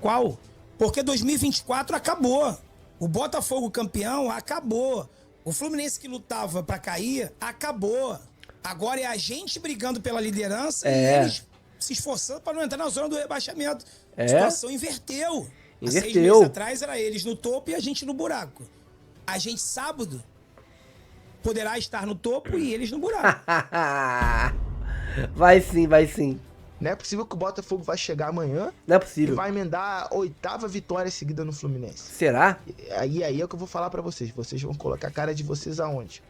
qual. Porque 2024 acabou. O Botafogo campeão acabou. O Fluminense que lutava pra cair acabou. Agora é a gente brigando pela liderança e eles se esforçando pra não entrar na zona do rebaixamento. A situação inverteu. Há 6 meses atrás era eles no topo e a gente no buraco. A gente sábado poderá estar no topo e eles no buraco. Vai sim, vai sim. Não é possível que o Botafogo vai chegar amanhã Não é e possível. vai emendar a 8ª vitória seguida no Fluminense. Será? Aí é o que eu vou falar pra vocês. Vocês vão colocar a cara de vocês aonde?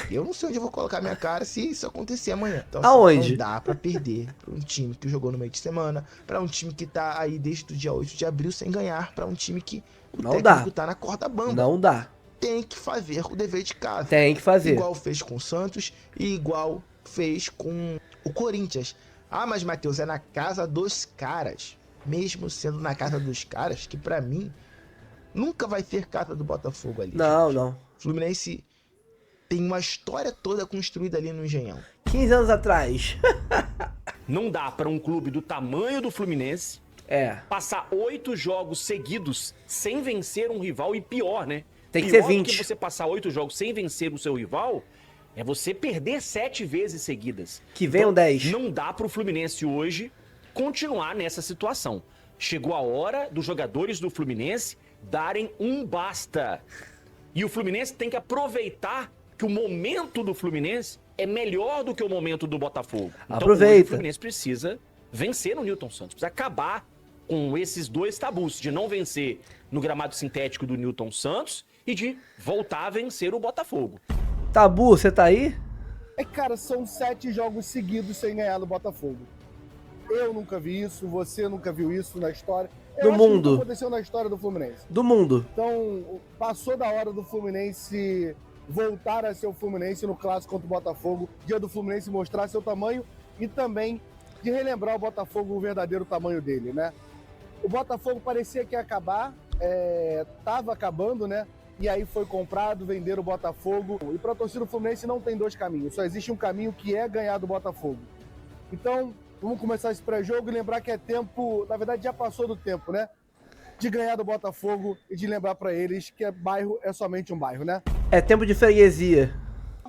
Eu não sei onde eu vou colocar minha cara se isso acontecer amanhã. Então, assim, aonde? Não dá pra perder pra um time que jogou no meio de semana, pra um time que tá aí desde o dia 8 de abril sem ganhar, pra um time que o técnico tá na corda bamba. Não dá. Tem que fazer o dever de casa. Tem que fazer. Igual fez com o Santos e igual fez com o Corinthians. Ah, mas Matheus, é na casa dos caras. Mesmo sendo na casa dos caras, que pra mim nunca vai ter casa do Botafogo ali. Não, gente. não. Fluminense tem uma história toda construída ali no Engenhão. 15 anos atrás. Não dá pra um clube do tamanho do Fluminense passar 8 jogos seguidos sem vencer um rival e pior, né? Tem que ser Pior 20. do que você passar 8 jogos sem vencer o seu rival é você perder 7 vezes seguidas. Que venham 10. Não dá pro Fluminense hoje continuar nessa situação. Chegou a hora dos jogadores do Fluminense darem um basta. E o Fluminense tem que aproveitar que o momento do Fluminense é melhor do que o momento do Botafogo. Então, Aproveita. hoje o Fluminense precisa vencer no Newton Santos. Precisa acabar com esses 2 tabus, de não vencer no gramado sintético do Newton Santos e de voltar a vencer o Botafogo. Tabu, você tá aí? Cara, são 7 jogos seguidos sem ganhar do Botafogo. Eu nunca vi isso, você nunca viu isso na história. Do mundo. Que nunca aconteceu na história do Fluminense. Do mundo. Então, passou da hora do Fluminense voltar a ser o Fluminense no clássico contra o Botafogo. Dia do Fluminense mostrar seu tamanho e também de relembrar o Botafogo o verdadeiro tamanho dele, né? O Botafogo parecia que ia acabar, tava acabando, né? E aí foi comprado, venderam o Botafogo. E para a torcida do Fluminense não tem 2 caminhos, só existe um caminho que é ganhar do Botafogo. Então, vamos começar esse pré-jogo e lembrar que é tempo, na verdade já passou do tempo, né? De ganhar do Botafogo e de lembrar para eles que bairro é somente um bairro, né? É tempo de freguesia.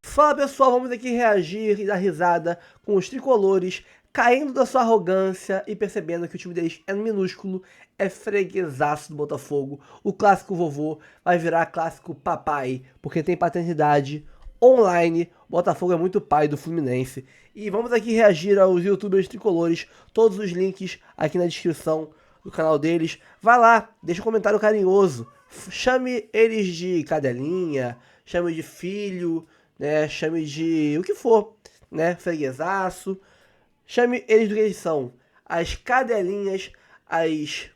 Fala pessoal, vamos aqui reagir e dar risada com os tricolores caindo da sua arrogância e percebendo que o time deles é minúsculo, é freguesaço do Botafogo. O clássico vovô vai virar clássico papai, porque tem paternidade online. O Botafogo é muito pai do Fluminense. E vamos aqui reagir aos youtubers tricolores, todos os links aqui na descrição do canal deles. Vai lá, deixa um comentário carinhoso, chame eles de cadelinha, chame de filho, né, chame de o que for, né, freguesaço. Chame eles do que eles são. As cadelinhas, as...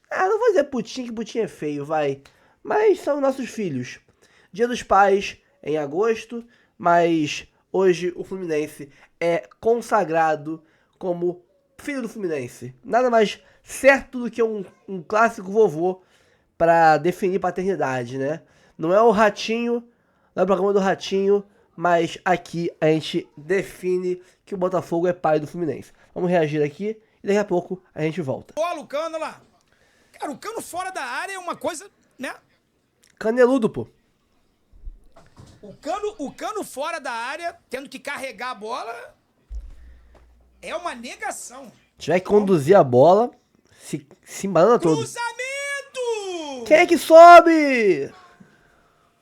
não vou dizer putinha, que putinha é feio, vai. Mas são nossos filhos. Dia dos Pais em agosto, mas hoje o Fluminense é consagrado como filho do Fluminense. Nada mais certo do que um clássico vovô para definir paternidade, né? Não é o Ratinho, não é o programa do Ratinho, mas aqui a gente define que o Botafogo é pai do Fluminense. Vamos reagir aqui e daqui a pouco a gente volta. Olha o Cano lá. Cara, o Cano fora da área é uma coisa, né? Caneludo, pô. O Cano fora da área, tendo que carregar a bola, é uma negação. Tiver que conduzir a bola, se embanana todo. Cruzamento! Quem é que sobe?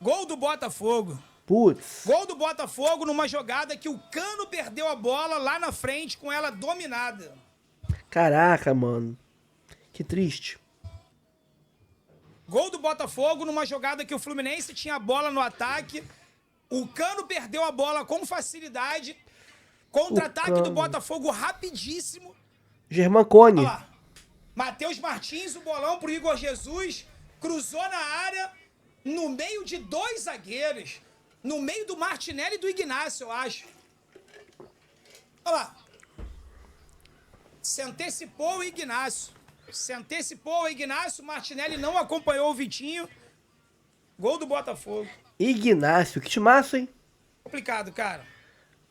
Gol do Botafogo. Putz. Gol do Botafogo numa jogada que o Cano perdeu a bola lá na frente com ela dominada. Caraca, mano. Que triste. Gol do Botafogo numa jogada que o Fluminense tinha a bola no ataque. O Cano perdeu a bola com facilidade. Contra-ataque do Botafogo rapidíssimo. Germancone. Olha lá. Matheus Martins, o bolão pro Igor Jesus. Cruzou na área, no meio de 2 zagueiros. No meio do Martinelli e do Ignacio, eu acho. Olha lá. Se antecipou o Ignacio. O Martinelli não acompanhou o Vitinho. Gol do Botafogo. Ignacio, que timaço, hein? Complicado, cara.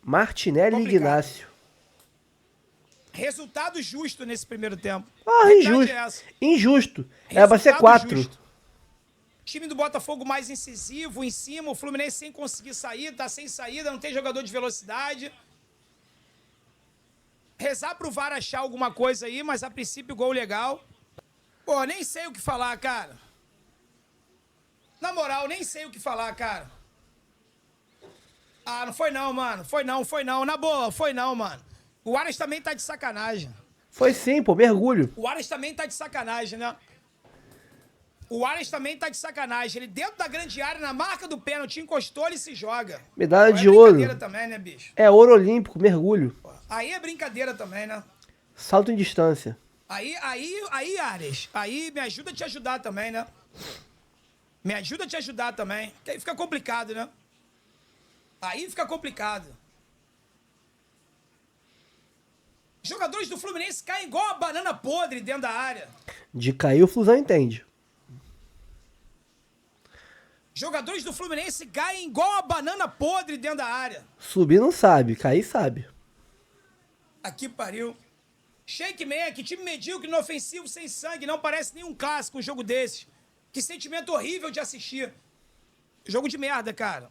Martinelli e Complicado. Ignacio. Resultado justo nesse primeiro tempo. Ah, injusto. Injusto. Era pra ser 4. Justo. Time do Botafogo mais incisivo, em cima. O Fluminense sem conseguir sair, tá sem saída, não tem jogador de velocidade. Rezar pro VAR achar alguma coisa aí, mas a princípio gol legal. Pô, nem sei o que falar, cara. Na moral, nem sei o que falar, cara. Ah, não foi não, mano. Foi não. Na boa, foi não, mano. O Aras também tá de sacanagem. Foi sim, pô, mergulho. O Aras também tá de sacanagem, né? O Aras também tá de sacanagem. Ele dentro da grande área, na marca do pênalti, encostou, ele se joga. Medalha Pô, de ouro. É brincadeira também, né, bicho? É ouro olímpico, mergulho. Aí é brincadeira também, né? Salto em distância. Aí, Ares, aí me ajuda a te ajudar também, né? Me ajuda a te ajudar também. Que aí fica complicado, né? Aí fica complicado. Jogadores do Fluminense caem igual a banana podre dentro da área. De cair, o Flusão entende. Jogadores do Fluminense caem igual a banana podre dentro da área. Subir não sabe, cair sabe. Aqui pariu. Sheik Mac, time medíocre, inofensivo, sem sangue. Não parece nenhum clássico um jogo desses. Que sentimento horrível de assistir. Jogo de merda, cara.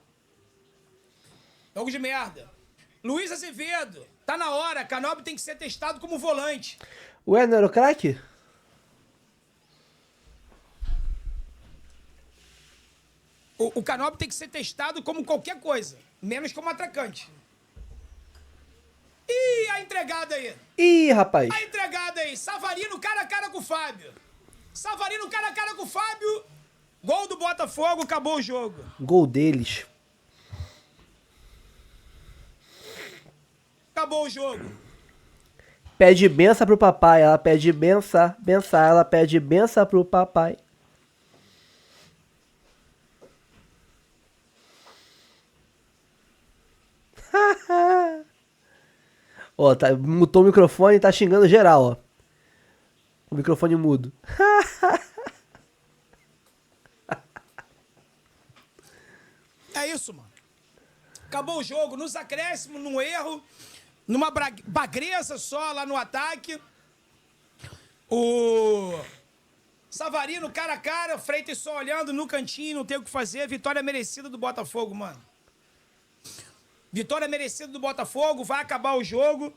Jogo de merda. Luiz Azevedo. Tá na hora. Canóbio tem que ser testado como volante. Ué, não era o craque? O Canóbio tem que ser testado como qualquer coisa. Menos como atacante. Ih, a entregada aí. Ih, rapaz. A entregada aí. Savarino cara a cara com o Fábio. Savarino cara a cara com o Fábio. Gol do Botafogo, acabou o jogo. Gol deles. Acabou o jogo. Pede benção pro papai. Ela pede benção. Ela pede benção pro papai. Ó, tá, mutou o microfone e tá xingando geral, ó. O microfone mudo. É isso, mano. Acabou o jogo, nos acréscimos, num erro, numa bagreza só lá no ataque. O Savarino cara a cara, Freitas só olhando no cantinho, não tem o que fazer. Vitória merecida do Botafogo, mano. Vitória merecida do Botafogo, vai acabar o jogo.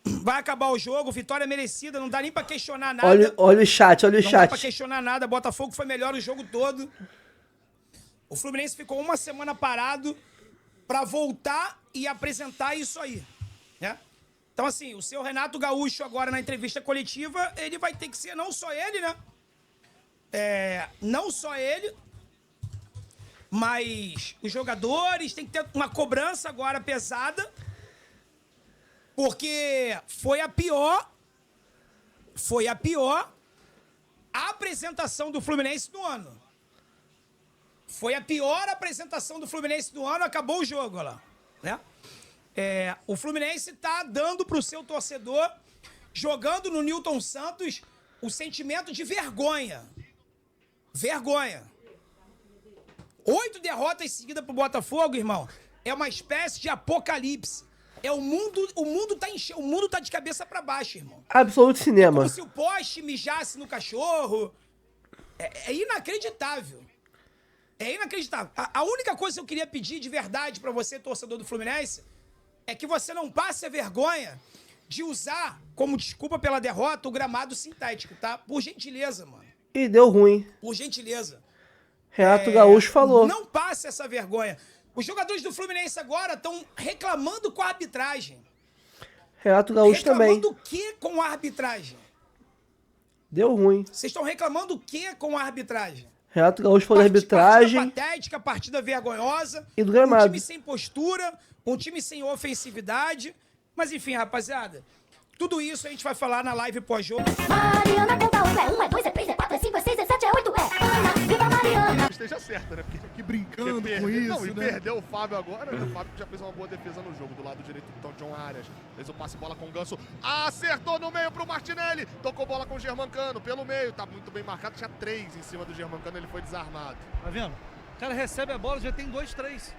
Vai acabar o jogo, vitória merecida, não dá nem pra questionar nada. Olha o chat, olha o chat. Não dá pra questionar nada, Botafogo foi melhor o jogo todo. O Fluminense ficou uma semana parado pra voltar e apresentar isso aí, né? Então, assim, o seu Renato Gaúcho agora na entrevista coletiva, ele vai ter que ser não só ele, né? Não só ele, mas os jogadores têm que ter uma cobrança agora pesada, porque foi a pior apresentação do Fluminense no ano. Foi a pior apresentação do Fluminense do ano, acabou o jogo, olha lá, né? O Fluminense tá dando pro seu torcedor, jogando no Nilton Santos, o sentimento de vergonha. Vergonha. 8 derrotas seguidas pro Botafogo, irmão, é uma espécie de apocalipse. O mundo tá de cabeça pra baixo, irmão. Absoluto cinema. É como se o poste mijasse no cachorro. É inacreditável. É inacreditável. A única coisa que eu queria pedir de verdade pra você, torcedor do Fluminense, é que você não passe a vergonha de usar como desculpa pela derrota o gramado sintético, tá? Por gentileza, mano. E deu ruim. Por gentileza. Renato Gaúcho falou. Não passe essa vergonha. Os jogadores do Fluminense agora estão reclamando com a arbitragem. Renato Gaúcho também. Reclamando o que com a arbitragem? Deu ruim. Vocês estão reclamando o que com a arbitragem? Renato Gaúcho falou da arbitragem. Partida patética, partida vergonhosa. E do gramado. Um time sem postura, um time sem ofensividade. Mas enfim, rapaziada, tudo isso a gente vai falar na live pós-jogo. Mariana conta 1 é 2 é 3 é 4 é 5 é 6 é 7 é 8 é Ana, viva Mariana! Esteja certa, né? Que brincando com isso, não, e né? perdeu o Fábio agora, né? O Fábio já fez uma boa defesa no jogo, do lado direito então John Arias. Fez o passe bola com o Ganso, acertou no meio pro Martinelli, tocou bola com o Germancano pelo meio, tá muito bem marcado, tinha 3 em cima do Germancano, ele foi desarmado. Tá vendo? O cara recebe a bola, já tem 2, 3.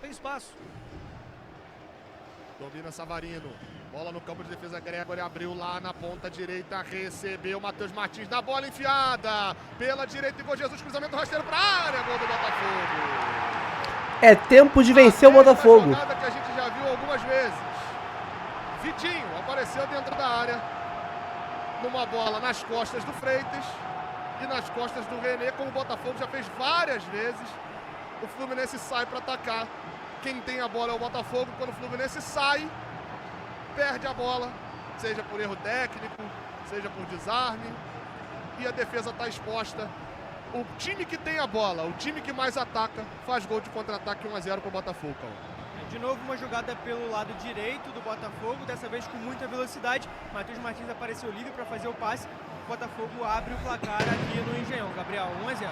Tem espaço. Domina Savarino. Bola no campo de defesa, Gregory abriu lá na ponta direita, recebeu Matheus Martins na bola enfiada. Pela direita, Igor Jesus, cruzamento rasteiro para a área, gol do Botafogo. É tempo de vencer o Botafogo. Uma jogada que a gente já viu algumas vezes. Vitinho apareceu dentro da área, numa bola nas costas do Freitas e nas costas do René, como o Botafogo já fez várias vezes. O Fluminense sai para atacar. Quem tem a bola é o Botafogo. Quando o Fluminense sai, perde a bola, seja por erro técnico, seja por desarme, e a defesa está exposta. O time que tem a bola, o time que mais ataca, faz gol de contra-ataque 1-0 para o Botafogo. De novo uma jogada pelo lado direito do Botafogo, dessa vez com muita velocidade. Matheus Martins apareceu livre para fazer o passe. O Botafogo abre o placar aqui no Engenhão. Gabriel, 1-0.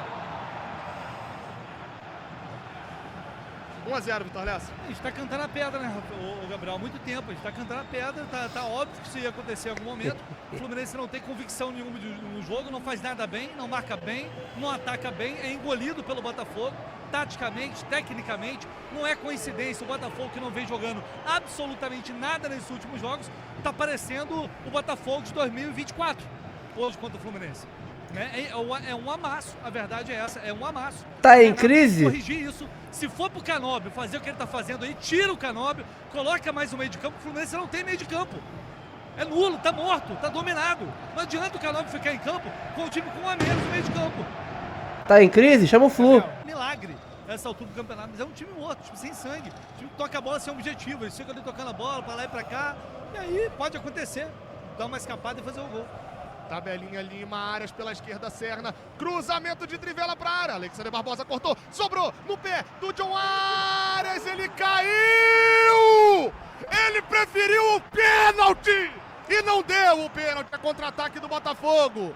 1-0, Vitor Lessa. A gente tá cantando a pedra, né, o Gabriel? Há muito tempo. A gente tá cantando a pedra. Tá óbvio que isso ia acontecer em algum momento. O Fluminense não tem convicção nenhuma no jogo, não faz nada bem, não marca bem, não ataca bem, é engolido pelo Botafogo. Taticamente, tecnicamente, não é coincidência. O Botafogo, que não vem jogando absolutamente nada nesses últimos jogos, tá parecendo o Botafogo de 2024, hoje contra o Fluminense. É um amasso, a verdade é essa, é um amasso. Tá em crise? Corrigir isso. Se for pro Canóbio fazer o que ele tá fazendo aí, tira o Canóbio, coloca mais um meio de campo. O Fluminense não tem meio de campo. É nulo, tá morto, tá dominado. Não adianta o Canóbio ficar em campo com o time com um a menos no meio de campo. Tá em crise? Chama o Flu. Milagre essa altura do campeonato, mas é um time morto, time sem sangue. Um time que toca a bola sem objetivo. Eles ficam ali tocando a bola pra lá e pra cá. E aí pode acontecer. Dar uma escapada e fazer o gol. Tabelinha Lima, Arias pela esquerda, Serna. Cruzamento de trivela para a área. Alexandre Barbosa cortou, sobrou no pé do John Arias. Ele caiu! Ele preferiu o pênalti e não deu o pênalti. É contra-ataque do Botafogo.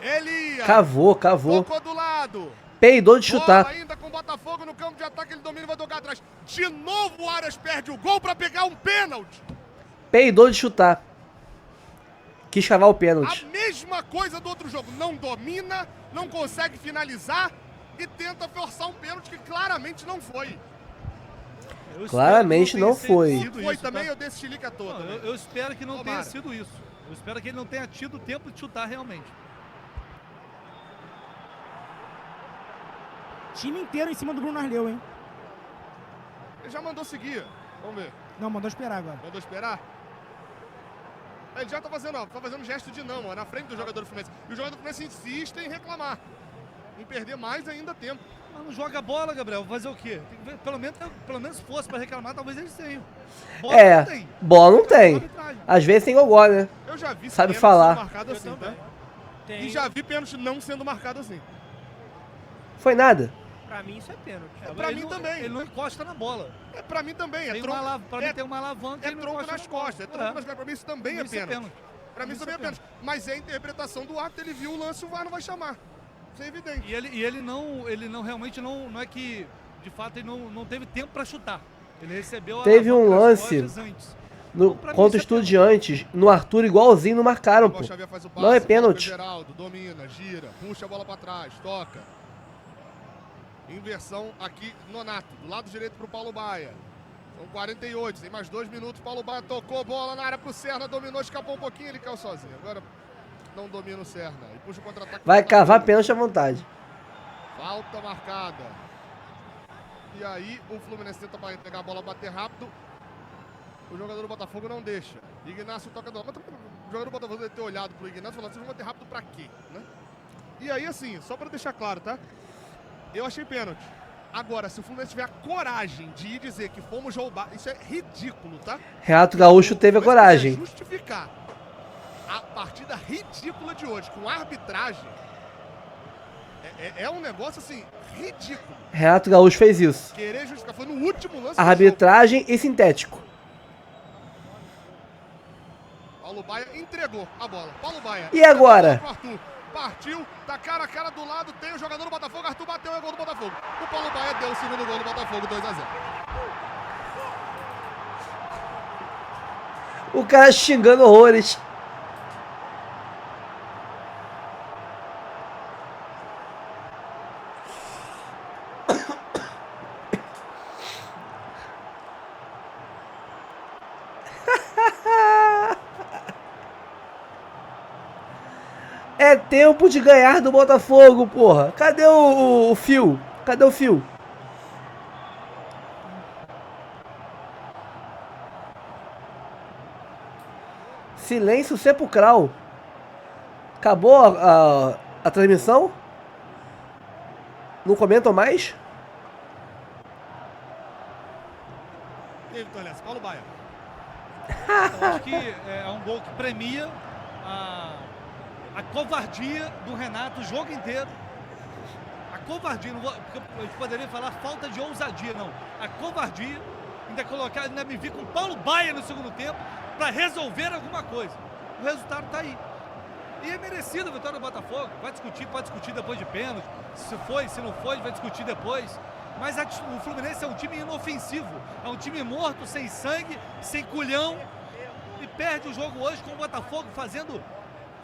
Ele ia. Cavou. Tocou do lado. Peidou de chutar. Bola ainda com o Botafogo no campo de ataque. Ele domina e vai tocar atrás. De novo o Arias perde o gol para pegar um pênalti. Peidou de chutar. Quis cavar o pênalti. A mesma coisa do outro jogo. Não domina, não consegue finalizar e tenta forçar um pênalti que claramente não foi. Claramente não foi. Não foi também, eu dei esse chilique todo. Eu espero que não tenha sido isso. Eu espero que ele não tenha tido tempo de chutar realmente. Time inteiro em cima do Bruno Arleu, hein? Ele já mandou seguir. Vamos ver. Não, mandou esperar agora. Mandou esperar? Ele já tá fazendo gesto de não, ó, na frente do jogador do Fluminense. E o jogador do Fluminense insiste em reclamar. Em perder mais ainda tempo. Mas não joga bola, Gabriel. Vou fazer o quê? Pelo menos fosse pra reclamar, talvez eles tenham. Bola não tem. Bola não tem. Às vezes tem gogó, né? Eu já vi Sabe pênalti falar. sendo marcado assim, tá? E já vi pênalti não sendo marcado assim. Foi nada. Pra mim isso é pênalti. Pra mim também. Ele não encosta na bola. Pra mim também. Pra mim tem uma alavanca. É tronco nas costas. É tronco nas costas. Pra mim isso também é pênalti. Pra mim isso também é pênalti. Mas é a interpretação do árbitro. Ele viu o lance, o VAR não vai chamar. Isso é evidente. E ele não realmente não é que, de fato, ele não teve tempo pra chutar. Ele recebeu a Teve um lance antes. Contra o Estudiantes, no Arthur igualzinho, não marcaram, pô. Não é pênalti. Geraldo domina, gira, puxa a bola pra trás, toca. Inversão aqui, Nonato, do lado direito pro Paulo Baia. São 48, tem mais 2 minutos. Paulo Baia tocou bola na área pro Serna, dominou, escapou um pouquinho, ele caiu sozinho. Agora não domina o Serna. E puxa o contra-ataque. Vai cavar pênalti à vontade. Falta marcada. E aí o Fluminense tenta pegar a bola, bater rápido. O jogador do Botafogo não deixa. Ignacio toca do lado. Mas o jogador do Botafogo deve ter olhado pro Ignacio e falou: vocês vão bater rápido pra quê? Né? E aí, assim, só pra deixar claro, tá? Eu achei pênalti. Agora, se o Fluminense tiver a coragem de ir dizer que fomos roubar, isso é ridículo, tá? Renato Gaúcho teve a coragem. Justificar a partida ridícula de hoje com arbitragem é um negócio, assim, ridículo. Renato Gaúcho fez isso. Querer justificar, foi no último lance. Arbitragem e sintético. Paulo Baia entregou a bola. Paulo Baia. E agora? Partiu, tá cara a cara do lado, tem o jogador do Botafogo, Arthur bateu, é gol do Botafogo. O Paulo Baia deu o segundo gol do Botafogo, 2-0. O cara xingando horrores. É tempo de ganhar do Botafogo, porra. Cadê o fio? Cadê o fio? Silêncio sepulcral. Acabou a transmissão? Não comentam mais? E aí, Vitor Lessa, Paulo Baia. Eu acho que é um gol que premia a covardia do Renato o jogo inteiro. A covardia, não vou, porque a gente poderia falar falta de ousadia, não. A covardia, ainda me vi com o Paulo Baia no segundo tempo para resolver alguma coisa. O resultado tá aí. E é merecido a vitória do Botafogo. Pode discutir depois de pênalti. Se foi, se não foi, vai discutir depois. Mas o Fluminense é um time inofensivo. É um time morto, sem sangue, sem culhão. E perde o jogo hoje com o Botafogo fazendo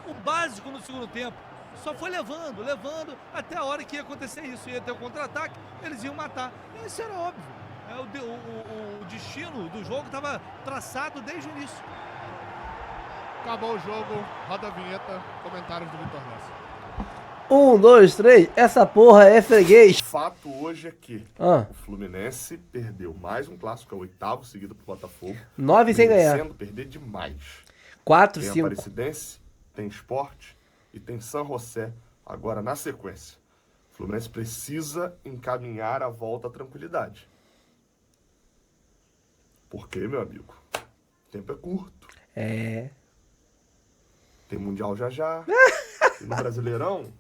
o básico no segundo tempo. Só foi levando, até a hora que ia acontecer isso. Ia ter o contra-ataque, eles iam matar. E isso era óbvio. O destino do jogo estava traçado desde o início. Acabou o jogo, roda a vinheta, comentários do Vitor Lessa. 1, 2, 3, essa porra é freguês. O fato hoje é que o Fluminense perdeu mais um clássico, é o 8º seguido pro Botafogo. 9 sem ganhar. Sendo perder demais. 4, tem 5. Tem Aparecidense, tem Sport e tem San José agora na sequência. O Fluminense precisa encaminhar a volta à tranquilidade. Porque, meu amigo, o tempo é curto. É. Tem Mundial já. E no Brasileirão...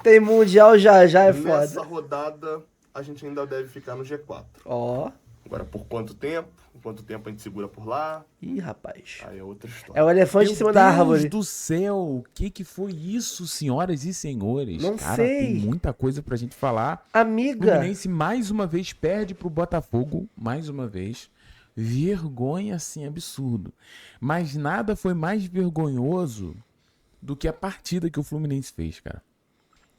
Tem Mundial já, é foda. Nessa rodada, a gente ainda deve ficar no G4. Ó. Agora, por quanto tempo? Quanto tempo a gente segura por lá? Ih, rapaz. Aí é outra história. É o elefante em cima da árvore. Meu Deus do céu, o que foi isso, senhoras e senhores? Não Cara, sei. tem muita coisa pra gente falar. Amiga. O Fluminense mais uma vez perde pro Botafogo, mais uma vez. Vergonha, assim, absurdo. Mas nada foi mais vergonhoso do que a partida que o Fluminense fez, cara.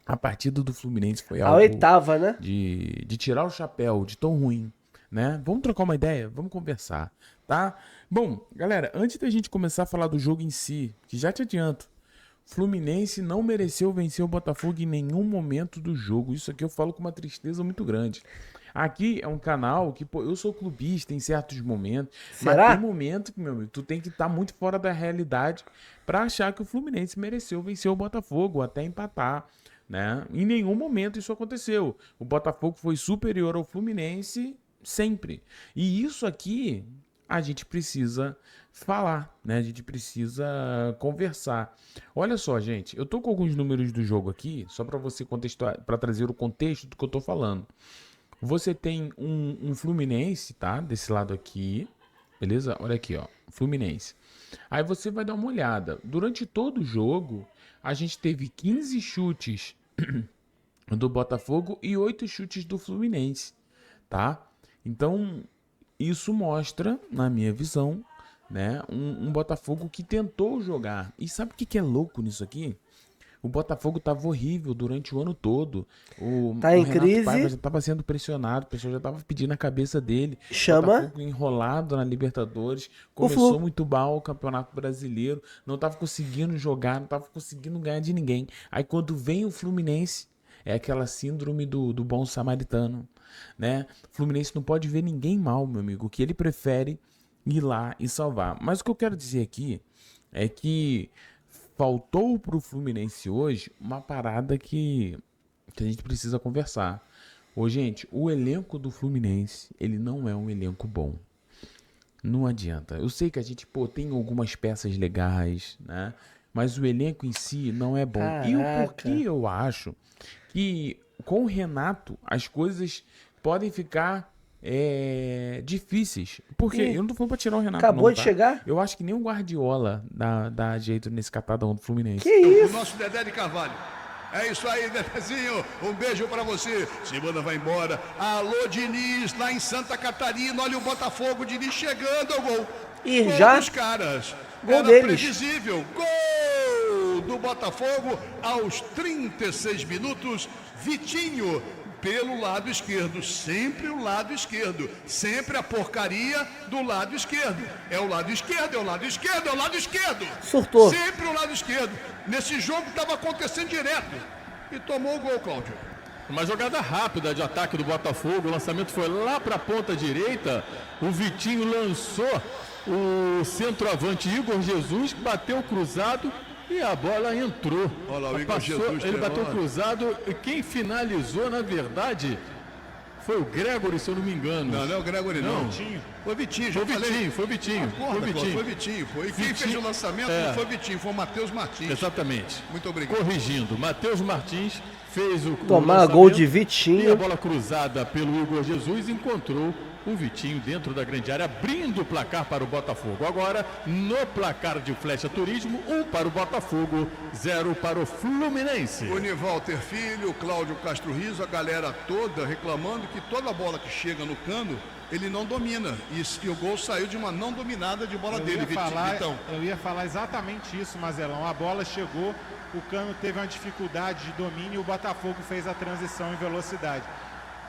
A partida do Fluminense foi algo... A 8ª, né? De tirar o chapéu, de tão ruim, né? Vamos trocar uma ideia? Vamos conversar, tá? Bom, galera, antes da gente começar a falar do jogo em si, que já te adianto, Fluminense não mereceu vencer o Botafogo em nenhum momento do jogo. Isso aqui eu falo com uma tristeza muito grande. Aqui é um canal que, pô, eu sou clubista em certos momentos. Será? Mas tem momento que, meu amigo, tu tem que estar muito fora da realidade pra achar que o Fluminense mereceu vencer o Botafogo, até empatar, né? Em nenhum momento isso aconteceu. O Botafogo foi superior ao Fluminense sempre. E isso aqui a gente precisa falar, né? A gente precisa conversar. Olha só, gente, eu tô com alguns números do jogo aqui, só para você contextualizar, para trazer o contexto do que eu tô falando. Você tem um Fluminense, tá? Desse lado aqui, beleza? Olha aqui, ó, Fluminense. Aí você vai dar uma olhada. Durante todo o jogo, a gente teve 15 chutes do Botafogo e 8 chutes do Fluminense, tá? Então, isso mostra, na minha visão, né, um Botafogo que tentou jogar. E sabe o que é louco nisso aqui? O Botafogo estava horrível durante o ano todo. O em Renato crise. Paiva já estava sendo pressionado, o pessoal já estava pedindo a cabeça dele. Chama. O Botafogo enrolado na Libertadores. Começou muito mal o Campeonato Brasileiro. Não estava conseguindo jogar, não estava conseguindo ganhar de ninguém. Aí quando vem o Fluminense, é aquela síndrome do bom samaritano, né? O Fluminense não pode ver ninguém mal, meu amigo. O que ele prefere ir lá e salvar. Mas o que eu quero dizer aqui é que faltou pro Fluminense hoje uma parada que a gente precisa conversar. Ô, gente, o elenco do Fluminense, ele não é um elenco bom. Não adianta. Eu sei que a gente, tem algumas peças legais, né? Mas o elenco em si não é bom. Caraca. E o porquê eu acho que com o Renato as coisas podem ficar difíceis. Porque eu não tô falando pra tirar o Renato. Acabou não, de chegar? Eu acho que nem o Guardiola dá jeito nesse catadão do Fluminense. Que isso? O nosso Dedé de Carvalho. É isso aí, Dedezinho. Um beijo pra você. Semana vai embora. Alô, Diniz, lá em Santa Catarina. Olha o Botafogo, Diniz chegando ao gol. E gol já? dos caras. Gol Era deles. previsível. Gol do Botafogo aos 36 minutos. Vitinho pelo lado esquerdo, sempre o lado esquerdo, sempre a porcaria do lado esquerdo. É o lado esquerdo, é o lado esquerdo, é o lado esquerdo. Surtou. Sempre o lado esquerdo. Nesse jogo estava acontecendo direto. E tomou o gol, Cláudio. Uma jogada rápida de ataque do Botafogo, o lançamento foi lá para a ponta direita, o Vitinho lançou o centroavante Igor Jesus, bateu cruzado e a bola entrou. Olha lá, o Igor Jesus. Ele bateu cruzado e quem finalizou, na verdade, foi o Gregory, se eu não me engano. Não, não é o Gregory, não. Foi o Vitinho, já falei. Foi o Vitinho. Foi o Vitinho. E quem fez o lançamento não foi o Vitinho, foi o Matheus Martins. Exatamente. Muito obrigado. Corrigindo, Matheus Martins fez o Tomar gol de Vitinho. E a bola cruzada pelo Igor Jesus encontrou o Vitinho dentro da grande área, abrindo o placar para o Botafogo. Agora, no placar de Flecha Turismo, 1 para o Botafogo, 0 para o Fluminense. O Nivalter Filho, o Cláudio Castro Riso, a galera toda reclamando que toda bola que chega no cano, ele não domina. E o gol saiu de uma não dominada de bola dele, Vitão. Eu ia falar exatamente isso, Mazelão. A bola chegou, o Cano teve uma dificuldade de domínio e o Botafogo fez a transição em velocidade.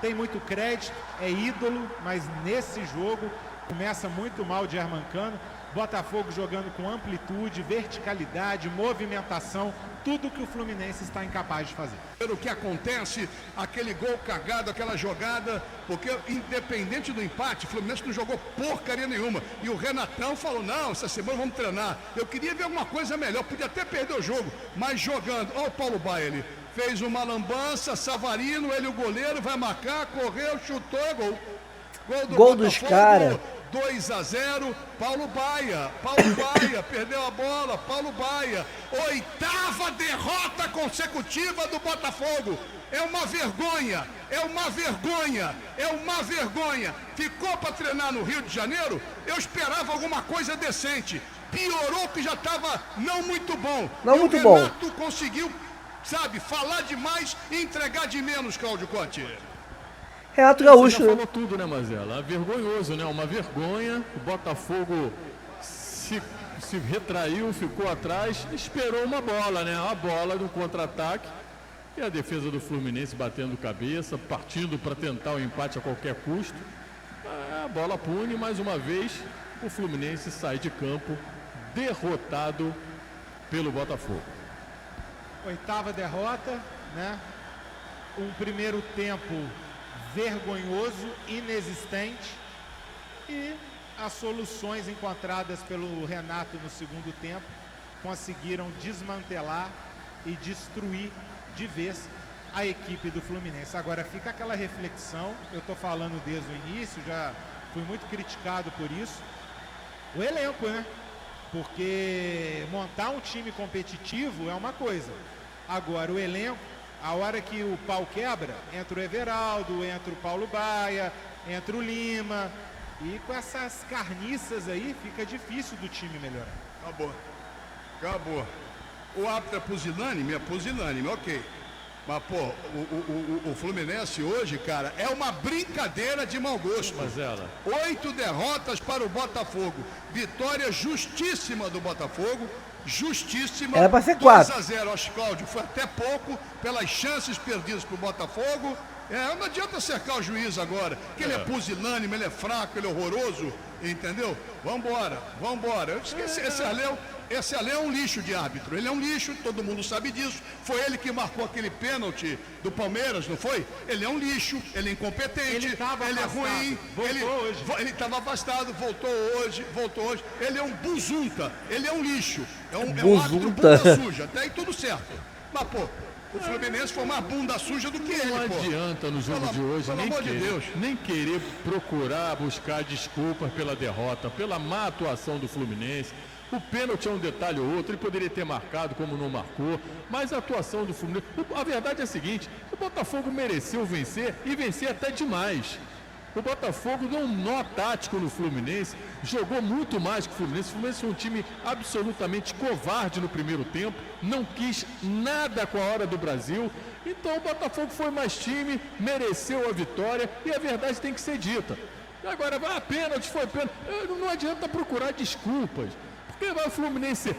Tem muito crédito, é ídolo, mas nesse jogo começa muito mal de Germancano. Botafogo jogando com amplitude, verticalidade, movimentação, tudo que o Fluminense está incapaz de fazer. O que acontece, aquele gol cagado, aquela jogada, porque independente do empate, o Fluminense não jogou porcaria nenhuma. E o Renatão falou, não, essa semana vamos treinar. Eu queria ver alguma coisa melhor, podia até perder o jogo, mas jogando. Olha o Paulo Baia ali. Fez uma lambança, Savarino, ele o goleiro, vai marcar, correu, chutou, é gol. Gol dos caras. 2-0, Paulo Baia, perdeu a bola, Paulo Baia, 8ª derrota consecutiva do Botafogo, é uma vergonha, ficou para treinar no Rio de Janeiro, eu esperava alguma coisa decente, piorou que já estava não muito bom, o Renato conseguiu, falar demais e entregar de menos, Cláudio Conte. Renato Gaúcho. Você já falou tudo, né, Mazela? Vergonhoso, né? Uma vergonha. O Botafogo se retraiu, ficou atrás, esperou uma bola, né? A bola no contra-ataque. E a defesa do Fluminense batendo cabeça, partindo para tentar o empate a qualquer custo. A bola pune, mais uma vez, o Fluminense sai de campo derrotado pelo Botafogo. 8ª derrota, né? Um primeiro tempo vergonhoso, inexistente, e as soluções encontradas pelo Renato no segundo tempo conseguiram desmantelar e destruir de vez a equipe do Fluminense. Agora fica aquela reflexão, eu estou falando desde o início, já fui muito criticado por isso, o elenco, né? Porque montar um time competitivo é uma coisa, agora o elenco, a hora que o pau quebra, entra o Everaldo, entra o Paulo Baia, entra o Lima, e com essas carniças aí fica difícil do time melhorar. Acabou. O árbitro é pusilânime, ok. Mas, pô, o Fluminense hoje, cara, é uma brincadeira de mau gosto. 8 derrotas para o Botafogo. Vitória justíssima do Botafogo. Justíssima. Era pra ser 4. 2-0, acho, Cláudio. Foi até pouco pelas chances perdidas para o Botafogo. Não adianta cercar o juiz agora, que ele é pusilânime, ele é fraco, ele é horroroso, entendeu? Vambora. Eu esqueci, esse Ale é um lixo de árbitro, ele é um lixo, todo mundo sabe disso. Foi ele que marcou aquele pênalti do Palmeiras, não foi? Ele é um lixo, ele é incompetente, ele é ruim, ele estava afastado, voltou hoje. Ele é um buzunta, ele é um lixo, é um árbitro bunda suja, até aí tudo certo. Mas, pô, o Fluminense foi mais bunda suja do que ele, pô. Não adianta no jogo de hoje nem querer procurar buscar desculpas pela derrota, pela má atuação do Fluminense. O pênalti é um detalhe ou outro, ele poderia ter marcado como não marcou, mas a atuação do Fluminense... A verdade é a seguinte, o Botafogo mereceu vencer e vencer até demais. O Botafogo deu um nó tático no Fluminense, jogou muito mais que o Fluminense. O Fluminense foi um time absolutamente covarde no primeiro tempo, não quis nada com a hora do Brasil. Então o Botafogo foi mais time, mereceu a vitória e a verdade tem que ser dita. Agora, pênalti, foi pênalti. Não adianta procurar desculpas. Porque o Fluminense,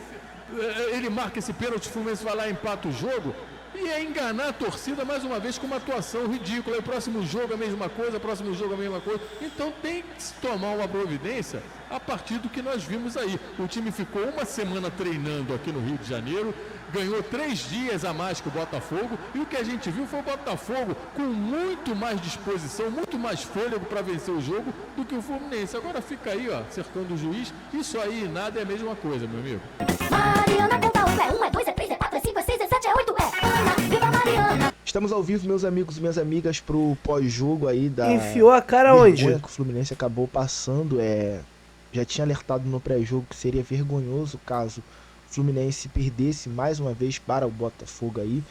ele marca esse pênalti, o Fluminense vai lá e empata o jogo. E é enganar a torcida mais uma vez com uma atuação ridícula. E o próximo jogo a mesma coisa, próximo jogo a mesma coisa. Então tem que se tomar uma providência a partir do que nós vimos aí. O time ficou uma semana treinando aqui no Rio de Janeiro, ganhou 3 dias a mais que o Botafogo, e o que a gente viu foi o Botafogo com muito mais disposição, muito mais fôlego para vencer o jogo do que o Fluminense. Agora fica aí, ó, cercando o juiz. Isso aí nada é a mesma coisa, meu amigo. Mariana conta 1 é 2 é 3 é 4 é 5 é 6 é 7 é 8 é Ana, viva Mariana. Estamos ao vivo, meus amigos e minhas amigas, pro pós-jogo aí da... Enfiou a cara onde? Que o Fluminense acabou passando, já tinha alertado no pré-jogo que seria vergonhoso caso o Fluminense perdesse mais uma vez para o Botafogo aí.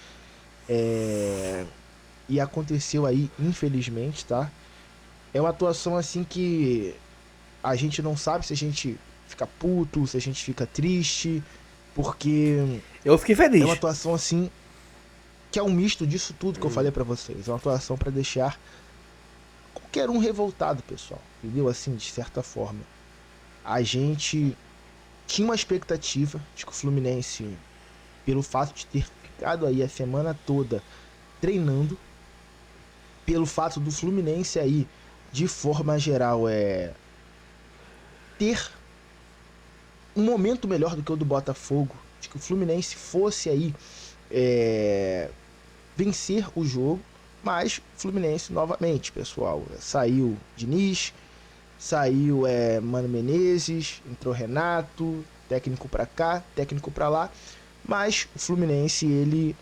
E aconteceu aí, infelizmente, tá? É uma atuação assim que a gente não sabe se a gente fica puto, se a gente fica triste, porque... Eu fiquei feliz. É uma atuação assim que é um misto disso tudo que eu falei pra vocês. É uma atuação pra deixar qualquer um revoltado, pessoal. Entendeu? Assim, de certa forma. A gente tinha uma expectativa de que o Fluminense, pelo fato de ter ficado aí a semana toda treinando, pelo fato do Fluminense aí, de forma geral, ter um momento melhor do que o do Botafogo, de que o Fluminense fosse aí vencer o jogo, mas o Fluminense novamente, pessoal, saiu Diniz, saiu Mano Menezes, entrou Renato, técnico pra cá, técnico pra lá, mas o Fluminense ele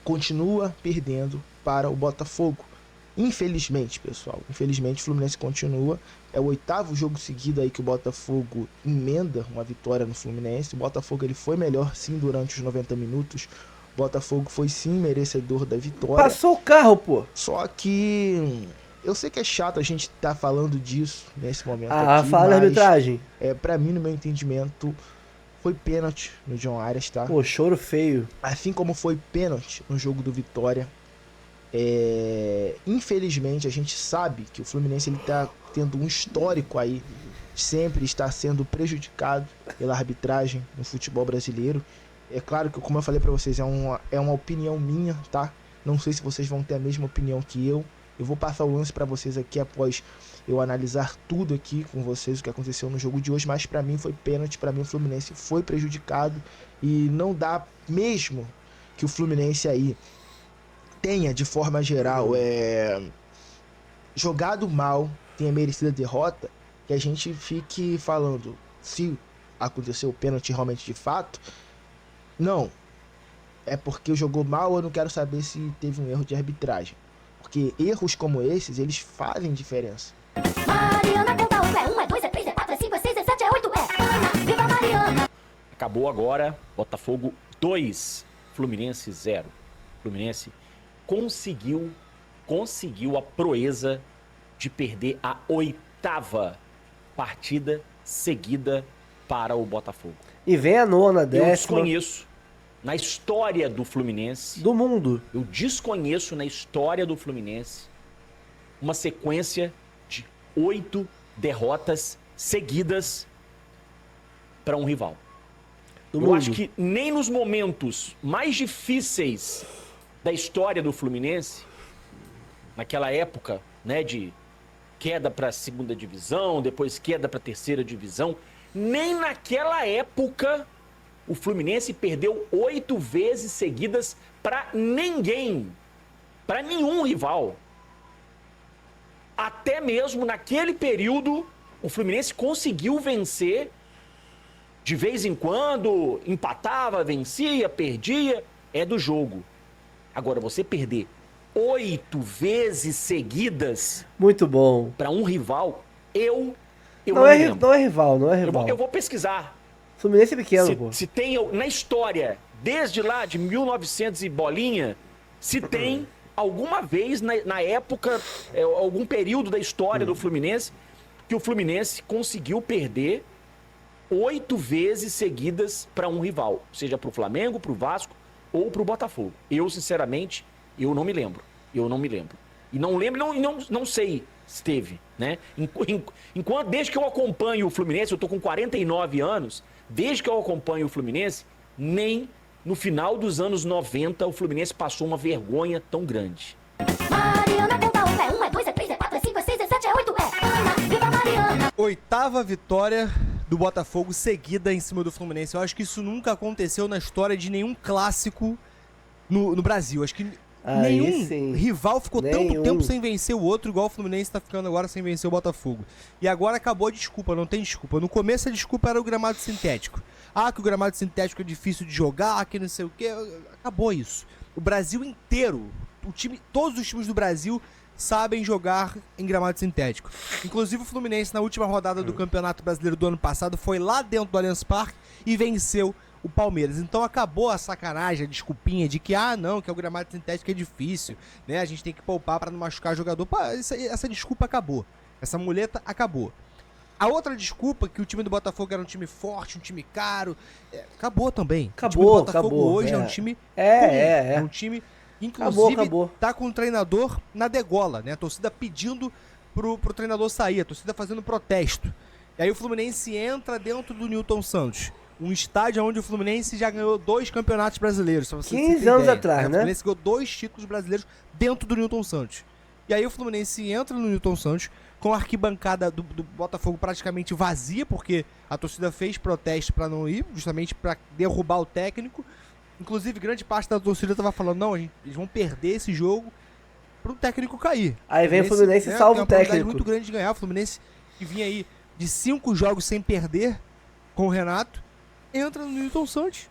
continua perdendo para o Botafogo. Infelizmente, pessoal, infelizmente o Fluminense continua, é o 8º jogo seguido aí que o Botafogo emenda uma vitória no Fluminense. O Botafogo ele foi melhor sim durante os 90 minutos, o Botafogo foi sim merecedor da vitória. Passou o carro, pô. Só que eu sei que é chato a gente estar falando disso nesse momento aqui, fala da arbitragem. Pra mim, no meu entendimento, foi pênalti no John Arias, tá? Pô, choro feio. Assim como foi pênalti no jogo do Vitória. Infelizmente, a gente sabe que o Fluminense ele tá tendo um histórico aí, sempre está sendo prejudicado pela arbitragem no futebol brasileiro. É claro que, como eu falei pra vocês, é uma opinião minha, tá? Não sei se vocês vão ter a mesma opinião que eu. Eu vou passar o lance pra vocês aqui após eu analisar tudo aqui com vocês, o que aconteceu no jogo de hoje, mas pra mim foi pênalti, pra mim o Fluminense foi prejudicado e não dá, mesmo que o Fluminense aí tenha, de forma geral, jogado mal, tenha merecido a derrota, que a gente fique falando se aconteceu o pênalti realmente de fato. Não, é porque jogou mal, eu não quero saber se teve um erro de arbitragem. Porque erros como esses, eles fazem diferença. Mariana conta 1 é 2 é 3 é 4 é 5 é 6 é 7 é 8 é Ana, viva Mariana. Acabou agora, Botafogo 2, Fluminense 0. Fluminense conseguiu a proeza de perder a 8ª partida seguida para o Botafogo. E vem a 9ª, 10ª. Eu desconheço na história do Fluminense, do mundo, eu desconheço na história do Fluminense uma sequência de 8 derrotas seguidas para um rival. Eu acho que nem nos momentos mais difíceis da história do Fluminense, naquela época, né, de queda para a 2ª divisão, depois queda para a 3ª divisão, nem naquela época o Fluminense perdeu 8 vezes seguidas para ninguém, para nenhum rival. Até mesmo naquele período, o Fluminense conseguiu vencer. De vez em quando, empatava, vencia, perdia, é do jogo. Agora, você perder 8 vezes seguidas... Muito bom. ...para um rival, eu não é rival, não é rival. Eu vou pesquisar. Fluminense é pequeno, pô. Se tem, na história, desde lá de 1900 e bolinha, se tem alguma vez na época, algum período da história do Fluminense, que o Fluminense conseguiu perder 8 vezes seguidas para um rival, seja para o Flamengo, para o Vasco ou para o Botafogo. Eu, sinceramente, eu não me lembro. E não lembro, não sei se teve, né? Desde que eu acompanho o Fluminense, eu tô com 49 anos, desde que eu acompanho o Fluminense, nem no final dos anos 90 o Fluminense passou uma vergonha tão grande. Mariana conta um, é 1, é 2, é 3, é 4, é 5, é 6, é 7, é 8, é Ana, viva Mariana! 8ª vitória do Botafogo seguida em cima do Fluminense. Eu acho que isso nunca aconteceu na história de nenhum clássico no Brasil. Acho que nenhum rival ficou tanto tempo sem vencer o outro, igual o Fluminense tá ficando agora sem vencer o Botafogo. E agora acabou a desculpa, não tem desculpa. No começo a desculpa era o gramado sintético. Ah, que o gramado sintético é difícil de jogar, que não sei o quê. Acabou isso. O Brasil inteiro, todos os times do Brasil sabem jogar em gramado sintético. Inclusive o Fluminense, na última rodada do Campeonato Brasileiro do ano passado, foi lá dentro do Allianz Parque e venceu o Palmeiras. Então acabou a sacanagem, a desculpinha de que, não, que o gramado sintético é difícil, né? A gente tem que poupar para não machucar jogador. Pá, essa desculpa acabou. Essa muleta acabou. A outra desculpa, que o time do Botafogo era um time forte, um time caro, acabou também. O time do Botafogo hoje é um time comum, é um time, inclusive, tá com o treinador na degola, né? A torcida pedindo pro treinador sair, a torcida fazendo protesto. E aí o Fluminense entra dentro do Newton Santos, um estádio onde o Fluminense já ganhou 2 campeonatos brasileiros. 15 anos atrás, né? O Fluminense ganhou 2 títulos brasileiros dentro do Newton Santos. E aí o Fluminense entra no Newton Santos com a arquibancada do Botafogo praticamente vazia, porque a torcida fez protesto para não ir, justamente para derrubar o técnico. Inclusive, grande parte da torcida tava falando, não, eles vão perder esse jogo pro técnico cair. Aí vem o Fluminense e salva o técnico. Tem uma muito grande de ganhar. O Fluminense, que vinha aí de 5 jogos sem perder com o Renato, entra no Newton Santos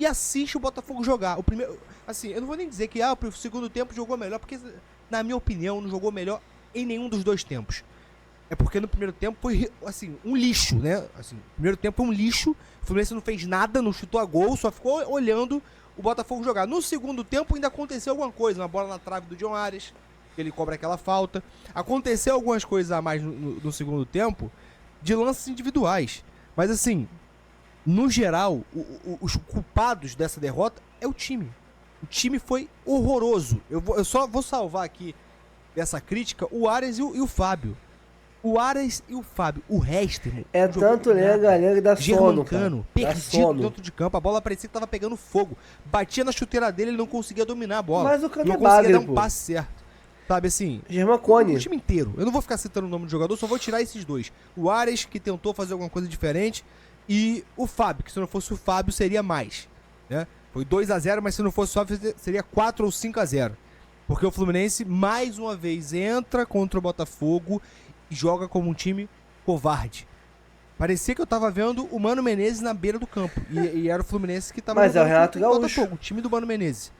e assiste o Botafogo jogar. O primeiro, assim, eu não vou nem dizer que o segundo tempo jogou melhor, porque, na minha opinião, não jogou melhor em nenhum dos 2 tempos. É porque no primeiro tempo foi, assim, um lixo, né? Assim, o primeiro tempo foi um lixo. O Fluminense não fez nada, não chutou a gol, só ficou olhando o Botafogo jogar. No segundo tempo ainda aconteceu alguma coisa. Uma bola na trave do John Arias, ele cobra aquela falta. Aconteceu algumas coisas a mais no segundo tempo, de lances individuais. Mas, assim, no geral, os culpados dessa derrota é o time. O time foi horroroso. Eu só vou salvar aqui dessa crítica o Arias e o Fábio. O Arias e o Fábio. O resto, irmão, é tanto lenga da sono, cara. Perdido dentro de campo. A bola parecia que tava pegando fogo. Batia na chuteira dele, ele não conseguia dominar a bola. Mas o Cano não conseguia dar um passe certo. Sabe assim? Germacone. O time inteiro. Eu não vou ficar citando o nome do jogador, só vou tirar esses 2. O Arias, que tentou fazer alguma coisa diferente, e o Fábio, que se não fosse o Fábio, seria mais. Né? Foi 2-0, mas se não fosse o Fábio, seria 4 ou 5-0. Porque o Fluminense, mais uma vez, entra contra o Botafogo e joga como um time covarde. Parecia que eu tava vendo o Mano Menezes na beira do campo. E era o Fluminense que tava jogando. Mas é o Renato Gaúcho. Botafogo, o time do Mano Menezes.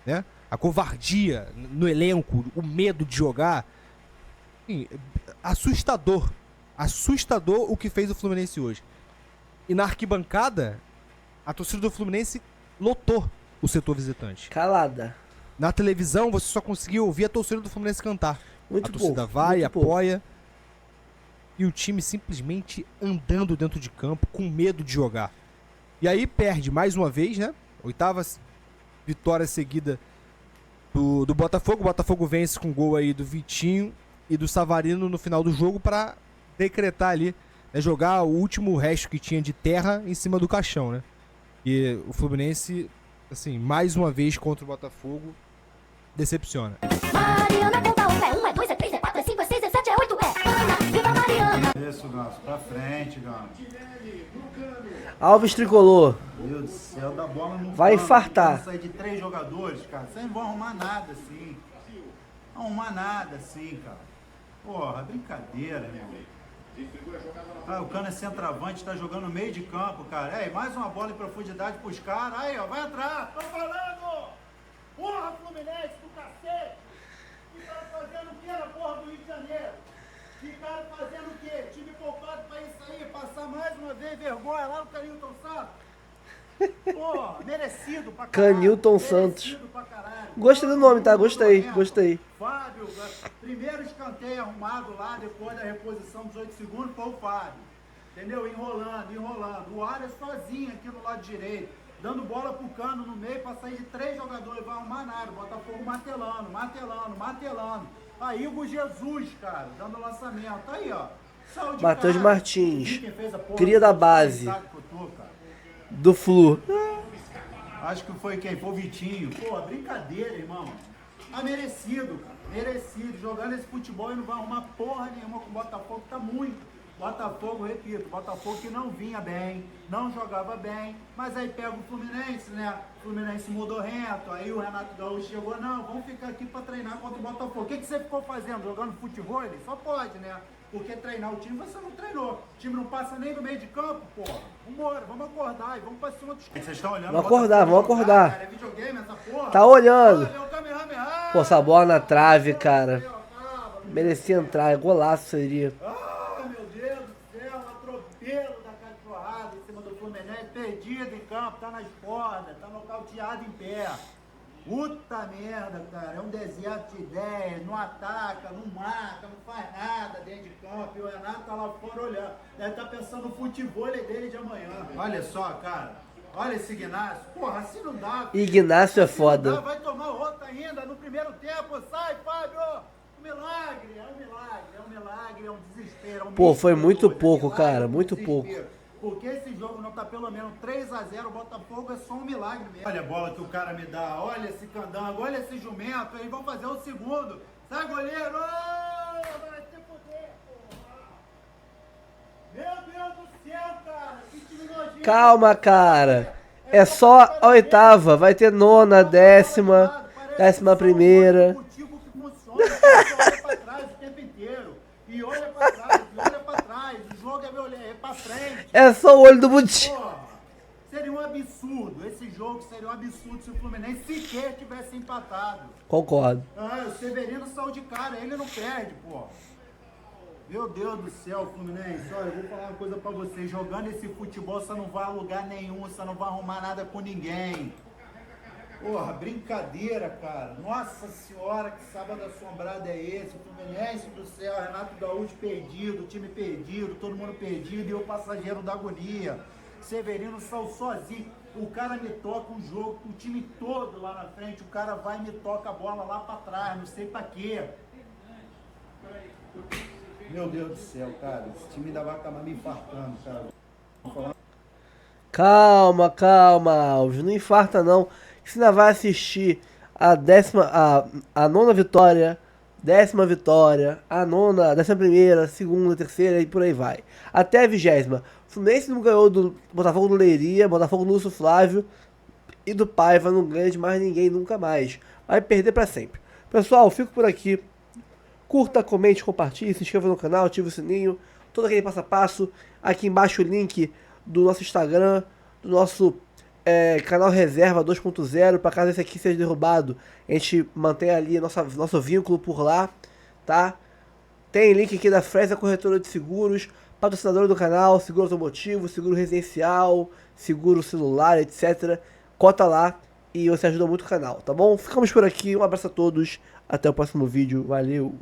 Né? A covardia no elenco, o medo de jogar. Enfim, assustador. Assustador o que fez o Fluminense hoje. E na arquibancada, a torcida do Fluminense lotou o setor visitante. Calada. Na televisão, você só conseguiu ouvir a torcida do Fluminense cantar. Muito a torcida pouco, vai, muito apoia. Pouco. E o time simplesmente andando dentro de campo, com medo de jogar. E aí perde mais uma vez, né? 8ª vitória seguida do Botafogo. O Botafogo vence com gol aí do Vitinho e do Savarino no final do jogo para decretar ali, né, jogar o último resto que tinha de terra em cima do caixão, né? E o Fluminense, assim, mais uma vez contra o Botafogo, decepciona. Mariana conta um, é 1, é 2, é 3, é 4, é 5, é 6, é 7, é 8, é Ana, viva Mariana! Isso, Ganso, pra frente, Ganso. Alves Tricolor. Meu Deus do céu, da bola não vai infartar. Sair de 3 jogadores, cara, vocês não vão arrumar nada assim. Não arrumar nada assim, cara. Porra, brincadeira, meu. O Cano é centroavante, tá jogando no meio de campo, cara. Ei, mais uma bola em profundidade pros caras. Aí, ó, vai entrar. Tô falando! Porra, Fluminense do cacete! Ficaram fazendo o que na porra do Rio de Janeiro? Ficaram fazendo o quê? Time poupado pra isso aí, passar mais uma vez vergonha lá no Canilton Santos. Porra, merecido pra caralho. Canilton Santos. Gostei do nome, tá? Gostei. Fábio, primeiro escanteio arrumado lá, depois da reposição dos 8 segundos, foi o Fábio. Entendeu? Enrolando. O Arias sozinho aqui no lado direito, dando bola pro Cano no meio pra sair de 3 jogadores, vai arrumar nada. Botafogo martelando. Aí o Jesus, cara, dando lançamento. Aí, ó. Matheus Martins, cria da base do Flu. Acho que foi quem? Foi o Vitinho. Pô, brincadeira, irmão. Ah, merecido, cara. Merecido. Jogando esse futebol e não vai arrumar porra nenhuma com o Botafogo, tá muito. Botafogo, repito, Botafogo que não vinha bem, não jogava bem, mas aí pega o Fluminense, né? O Fluminense mudou reto, aí o Renato Gaúcho chegou, não, vamos ficar aqui pra treinar contra o Botafogo. O que você ficou fazendo? Jogando futebol? Ele só pode, né? Porque treinar o time você não treinou. O time não passa nem no meio de campo, porra. Vambora, vamos acordar e vamos pra cima dos... Vocês estão olhando? Vamos acordar, vamos acordar. Cara, é videogame essa porra? Tá olhando. Olha, Pô, essa bola na trave, cara. Merecia entrar, é golaço seria. Meu Deus do céu, um atropelo da cachorrada em cima do Fluminense, perdido em campo, tá nas cordas, tá nocauteado em pé. Puta merda, cara, é um deserto de ideias, não ataca, não marca, não faz nada dentro de campo. E o Renato tá lá fora olhando, deve estar pensando no futebol dele de amanhã. Olha só, cara, olha esse Ignacio, porra, assim não dá. Ignacio é foda. Não dá, vai tomar outra ainda no primeiro tempo, sai, Fábio! Milagre, é um milagre, é um desespero. Pô, foi muito pouco, cara, muito pouco. Porque esse jogo não tá pelo menos 3-0, o Botafogo é só um milagre mesmo. Olha a bola que o cara me dá, olha esse candango, olha esse jumento, eles vão fazer o segundo. Sai, goleiro! Oh, vai se fuder, porra! Meu Deus do céu, cara, que time nojento. Calma, cara. É só a oitava, vai ter nona, décima, 11ª. Olha pra trás o tempo inteiro. E olha pra trás, e olha pra trás. O jogo é pra frente. É só o olho do Buti. Seria um absurdo. Esse jogo seria um absurdo se o Fluminense sequer tivesse empatado. Concordo. Ah, o Severino saiu de cara, ele não perde, pô. Meu Deus do céu, Fluminense. Olha, eu vou falar uma coisa pra vocês. Jogando esse futebol, você não vai a lugar nenhum, você não vai arrumar nada com ninguém. Porra, brincadeira, cara. Nossa senhora, que sábado assombrado é esse? Fluminense do céu, Renato Gaúcho perdido, time perdido, todo mundo perdido e eu passageiro da agonia. Severino saiu sozinho. O cara me toca o jogo, o time todo lá na frente, o cara vai e me toca a bola lá pra trás, não sei pra quê. Meu Deus do céu, cara. Esse time ainda vai acabar me infartando, cara. Calma, calma, Alves. Não infarta, não. Você ainda vai assistir a nona vitória, 10ª vitória, a nona, 11ª, segunda, terceira e por aí vai. Até a 20ª. O Fluminense não ganhou do Botafogo do Leiria, Botafogo do Lúcio Flávio e do Paiva não ganha de mais ninguém nunca mais. Vai perder pra sempre. Pessoal, fico por aqui. Curta, comente, compartilhe, se inscreva no canal, ative o sininho. Todo aquele passo a passo. Aqui embaixo o link do nosso Instagram, do nosso canal Reserva 2.0, para caso esse aqui seja derrubado, a gente mantém ali nosso vínculo por lá, tá? Tem link aqui da Fresa Corretora de Seguros, patrocinadora do canal, seguro automotivo, seguro residencial, seguro celular, etc. Cota lá e você ajuda muito o canal, tá bom? Ficamos por aqui, um abraço a todos, até o próximo vídeo, valeu!